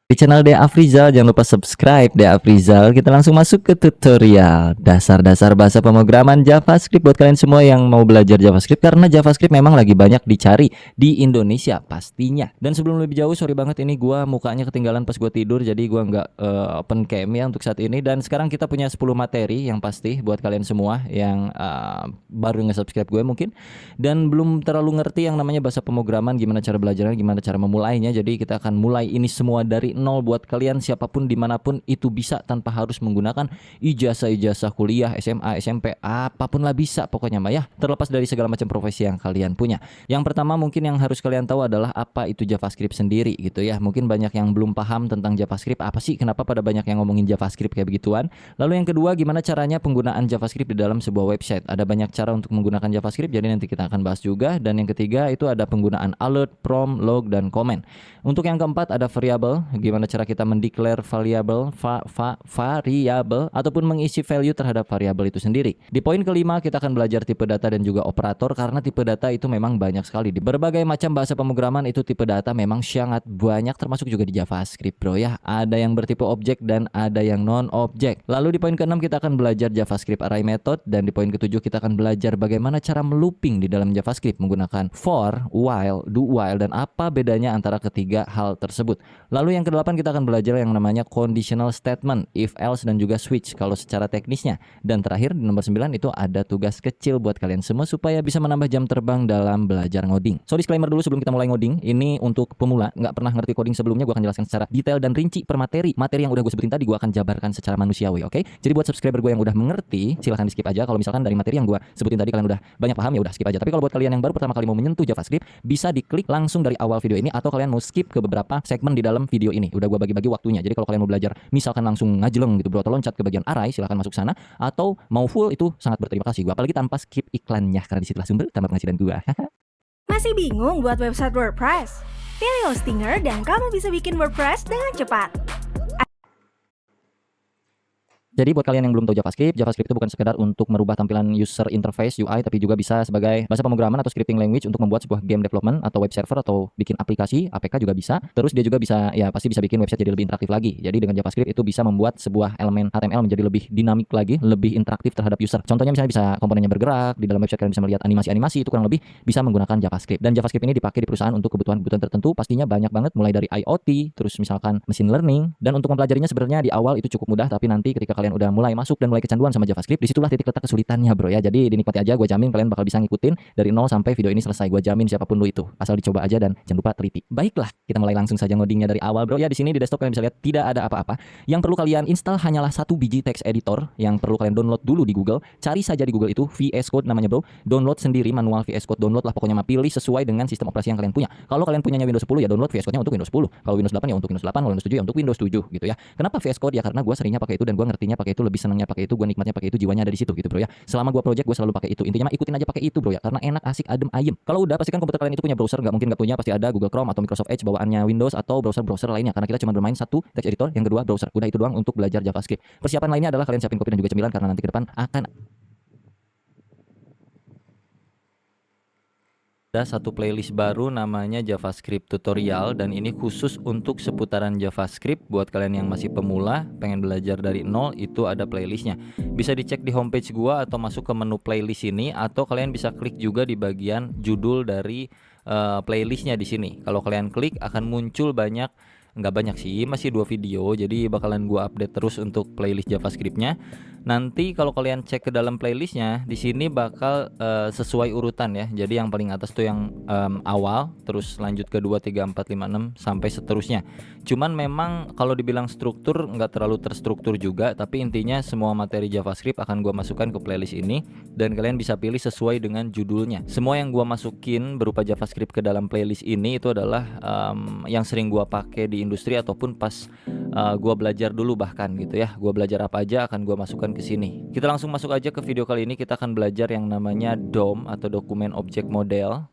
Di channel DA Afrizal, jangan lupa subscribe DA Afrizal. Kita langsung masuk ke tutorial dasar-dasar bahasa pemrograman JavaScript buat kalian semua yang mau belajar JavaScript, karena JavaScript memang lagi banyak dicari di Indonesia pastinya. Dan sebelum lebih jauh, sorry banget ini gua mukanya ketinggalan pas gua tidur, jadi gua nggak open cam ya untuk saat ini. Dan sekarang kita punya 10 materi yang pasti buat kalian semua yang baru nge-subscribe gue mungkin dan belum terlalu ngerti yang namanya bahasa pemrograman, gimana cara belajarnya, gimana cara memulainya. Jadi kita akan mulai ini semua dari nol buat kalian siapapun dimanapun itu bisa, tanpa harus menggunakan ijazah kuliah, SMA, SMP, apapun lah bisa pokoknya mah ya, terlepas dari segala macam profesi yang kalian punya. Yang pertama mungkin yang harus kalian tahu adalah apa itu JavaScript sendiri gitu ya. Mungkin banyak yang belum paham tentang JavaScript, apa sih, kenapa pada banyak yang ngomongin JavaScript kayak begituan. Lalu yang kedua, gimana caranya penggunaan JavaScript di dalam sebuah website. Ada banyak cara untuk menggunakan JavaScript, jadi nanti kita akan bahas juga. Dan yang ketiga itu ada penggunaan alert, prompt, log, dan comment. Untuk yang keempat ada variable, gimana cara kita mendeclare variable ataupun mengisi value terhadap variabel itu sendiri. Di poin kelima kita akan belajar tipe data dan juga operator, karena tipe data itu memang banyak sekali di berbagai macam bahasa pemrograman. Itu tipe data memang sangat banyak, termasuk juga di JavaScript bro ya. Ada yang bertipe objek dan ada yang non objek. Lalu di poin keenam kita akan belajar JavaScript array method, dan di poin ketujuh kita akan belajar bagaimana cara melooping di dalam JavaScript menggunakan for, while, do while, dan apa bedanya antara ketiga hal tersebut. Lalu yang kedelapan kita akan belajar yang namanya conditional statement, if else, dan juga switch kalau secara teknisnya. Dan terakhir di nomor 9 itu ada tugas kecil buat kalian semua supaya bisa menambah jam terbang dalam belajar ngoding. So disclaimer dulu sebelum kita mulai ngoding, ini untuk pemula, nggak pernah ngerti coding sebelumnya. Gue akan jelaskan secara detail dan rinci per materi yang udah gue sebutin tadi, gue akan jabarkan secara manusiawi, oke? Jadi buat subscriber gue yang udah mengerti, silahkan di skip aja. Kalau misalkan dari materi yang gue sebutin tadi kalian udah banyak paham, ya udah skip aja. Tapi kalau buat kalian yang baru pertama kali mau menyentuh JavaScript, bisa diklik langsung dari awal video ini, atau kalian mau skip ke beberapa segmen di dalam video ini. Udah gue bagi-bagi waktunya. Jadi kalau kalian mau belajar misalkan langsung ngajeleng gitu bro, atau loncat ke bagian array, silahkan masuk sana. Atau mau full, itu sangat berterima kasih gue, apalagi tanpa skip iklannya, karena disitulah sumber tambah penghasilan gue. Masih bingung buat website WordPress? Pilih Hostinger dan kamu bisa bikin WordPress dengan cepat. Jadi buat kalian yang belum tahu JavaScript itu bukan sekedar untuk merubah tampilan user interface UI, tapi juga bisa sebagai bahasa pemrograman atau scripting language untuk membuat sebuah game development atau web server atau bikin aplikasi, APK juga bisa. Terus dia juga bisa, ya pasti bisa bikin website jadi lebih interaktif lagi. Jadi dengan JavaScript itu bisa membuat sebuah elemen HTML menjadi lebih dinamik lagi, lebih interaktif terhadap user. Contohnya misalnya bisa komponennya bergerak, di dalam website kalian bisa melihat animasi-animasi, itu kurang lebih bisa menggunakan JavaScript. Dan JavaScript ini dipakai di perusahaan untuk kebutuhan-kebutuhan tertentu, pastinya banyak banget, mulai dari IoT, terus misalkan machine learning. Dan untuk mempelajarinya sebenarnya di awal itu cukup mudah, tapi nanti ketika kalian udah mulai masuk dan mulai kecanduan sama JavaScript, disitulah titik letak kesulitannya bro ya. Jadi dinikmati aja, gue jamin kalian bakal bisa ngikutin dari nol sampai video ini selesai. Gue jamin siapapun lu itu, asal dicoba aja dan jangan lupa teliti. Baiklah, kita mulai langsung saja ngodingnya dari awal bro ya. Di sini di desktop kalian bisa lihat tidak ada apa-apa. Yang perlu kalian install hanyalah satu biji text editor yang perlu kalian download dulu di Google. Cari saja di Google itu VS Code namanya bro. Download sendiri, manual VS Code, download lah pokoknya, mah pilih sesuai dengan sistem operasi yang kalian punya. Kalau kalian punyanya Windows 10 ya download VS Code-nya untuk Windows 10. Kalau Windows 8 ya untuk Windows 8, kalau Windows 7 ya untuk Windows 7 gitu ya. Kenapa VS Code? Ya karena gue seringnya pakai itu dan gue ngertinya pakai itu, lebih senangnya pakai itu, gue nikmatnya pakai itu, jiwanya ada di situ gitu bro ya. Selama gua project gue selalu pakai itu. Intinya mah ikutin aja pakai itu bro ya, karena enak, asik, adem, ayem. Kalau udah pastikan komputer kalian itu punya browser, nggak mungkin nggak punya, pasti ada Google Chrome atau Microsoft Edge bawaannya Windows atau browser lainnya, karena kita cuma bermain satu text editor, yang kedua browser. Udah itu doang untuk belajar JavaScript. Persiapan lainnya adalah kalian siapin kopi dan juga cemilan, karena nanti ke depan akan ada satu playlist baru namanya JavaScript tutorial, dan ini khusus untuk seputaran JavaScript. Buat kalian yang masih pemula pengen belajar dari nol, itu ada playlistnya. Bisa dicek di homepage gua atau masuk ke menu playlist ini, atau kalian bisa klik juga di bagian judul dari playlistnya di sini. Kalau kalian klik akan muncul banyak, nggak banyak sih, masih 2 video, jadi bakalan gua update terus untuk playlist JavaScriptnya. Nanti kalau kalian cek ke dalam playlistnya, di sini bakal sesuai urutan ya. Jadi yang paling atas tuh yang awal, terus lanjut ke 2, 3, 4, 5, 6 sampai seterusnya. Cuman memang kalau dibilang struktur nggak terlalu terstruktur juga, tapi intinya semua materi JavaScript akan gua masukkan ke playlist ini, dan kalian bisa pilih sesuai dengan judulnya. Semua yang gua masukin berupa JavaScript ke dalam playlist ini itu adalah yang sering gua pakai di industri ataupun pas gua belajar dulu bahkan gitu ya. Gua belajar apa aja akan gua masukkan ke sini. Kita langsung masuk aja ke video kali ini. Kita akan belajar yang namanya DOM atau Dokumen Object Model.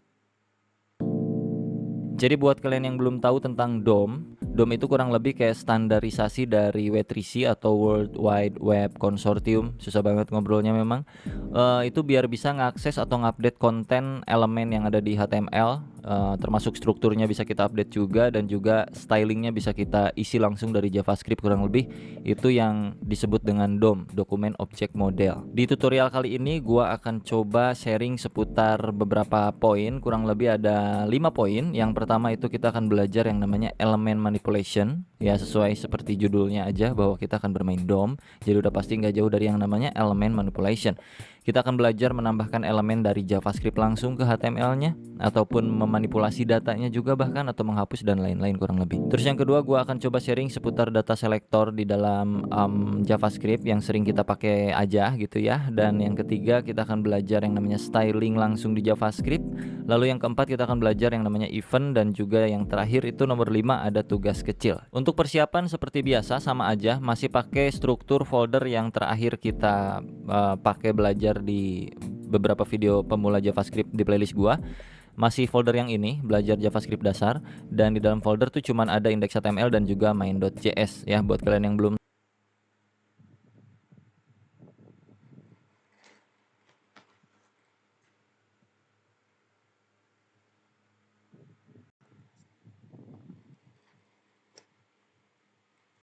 Jadi buat kalian yang belum tahu tentang DOM itu kurang lebih kayak standarisasi dari W3C atau World Wide Web Consortium. Susah banget ngobrolnya memang. Itu biar bisa ngakses atau ngupdate konten elemen yang ada di HTML termasuk strukturnya bisa kita update juga, dan juga stylingnya bisa kita isi langsung dari JavaScript kurang lebih. Itu yang disebut dengan DOM, Document Object Model. Di tutorial kali ini gua akan coba sharing seputar beberapa poin, kurang lebih ada 5 poin. Yang pertama itu kita akan belajar yang namanya element manipulation, ya sesuai seperti judulnya aja bahwa kita akan bermain DOM, jadi udah pasti nggak jauh dari yang namanya element manipulation. Kita akan belajar menambahkan elemen dari JavaScript langsung ke HTML-nya, ataupun memanipulasi datanya juga bahkan, atau menghapus dan lain-lain kurang lebih. Terus yang kedua, gua akan coba sharing seputar data selector di dalam JavaScript yang sering kita pakai aja gitu ya. Dan yang ketiga, kita akan belajar yang namanya styling langsung di JavaScript. Lalu yang keempat, kita akan belajar yang namanya event, dan juga yang terakhir itu nomor 5 ada tugas kecil. Untuk persiapan seperti biasa sama aja, masih pakai struktur folder yang terakhir kita pakai belajar di beberapa video pemula JavaScript di playlist gua. Masih folder yang ini, belajar JavaScript dasar, dan di dalam folder tuh cuman ada index HTML dan juga main.js ya. Buat kalian yang belum